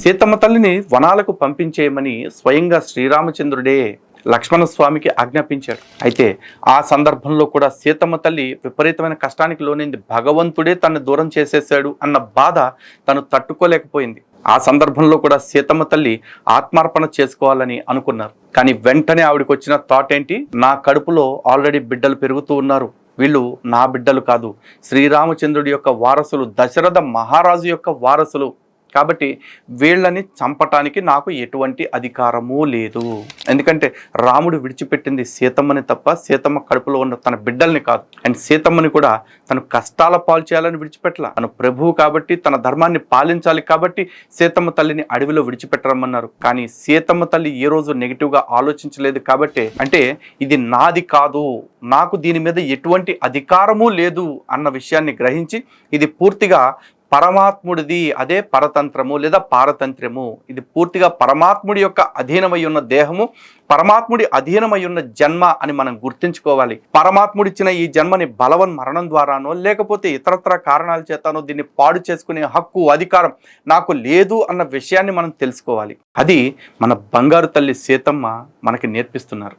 సీతమ్మ తల్లిని వనాలకు పంపించేయమని స్వయంగా శ్రీరామచంద్రుడే లక్ష్మణస్వామికి ఆజ్ఞాపించాడు. అయితే ఆ సందర్భంలో కూడా సీతమ్మ తల్లి విపరీతమైన కష్టానికి లోనైంది. భగవంతుడే తనను దూరం చేసేసాడు అన్న బాధ తను తట్టుకోలేకపోయింది. ఆ సందర్భంలో కూడా సీతమ్మ తల్లి ఆత్మార్పణ చేసుకోవాలని అనుకున్నారు. కానీ వెంటనే ఆవిడకి వచ్చిన థాట్ ఏంటి? నా కడుపులో ఆల్రెడీ బిడ్డలు పెరుగుతూ ఉన్నారు, వీళ్ళు నా బిడ్డలు కాదు, శ్రీరామచంద్రుడి యొక్క వారసులు, దశరథ మహారాజు యొక్క వారసులు, కాబట్టి వీళ్ళని చంపటానికి నాకు ఎటువంటి అధికారమూ లేదు. ఎందుకంటే రాముడు విడిచిపెట్టింది సీతమ్మని తప్ప సీతమ్మ కడుపులో ఉన్న తన బిడ్డల్ని కాదు. అండ్ సీతమ్మని కూడా తను కష్టాల పాలు చేయాలని విడిచిపెట్టలా. తను ప్రభువు కాబట్టి తన ధర్మాన్ని పాలించాలి కాబట్టి సీతమ్మ తల్లిని అడవిలో విడిచిపెట్టరమ్మన్నారు. కానీ సీతమ్మ తల్లి ఏ రోజు నెగిటివ్గా ఆలోచించలేదు. కాబట్టి అంటే ఇది నాది కాదు, నాకు దీని మీద ఎటువంటి అధికారము లేదు అన్న విషయాన్ని గ్రహించి ఇది పూర్తిగా పరమాత్ముడిది, అదే పరతంత్రము లేదా పారతంత్రము. ఇది పూర్తిగా పరమాత్ముడి యొక్క అధీనమై ఉన్న దేహము, పరమాత్ముడి అధీనమై ఉన్న జన్మ అని మనం గుర్తించుకోవాలి. పరమాత్ముడిచ్చిన ఈ జన్మని బలవన్ మరణం ద్వారానో లేకపోతే ఇతరత్ర కారణాల చేతనో దీన్ని పాడు చేసుకునే హక్కు, అధికారం నాకు లేదు అన్న విషయాన్ని మనం తెలుసుకోవాలి. అది మన బంగారు తల్లి సీతమ్మ మనకి నేర్పిస్తున్నారు.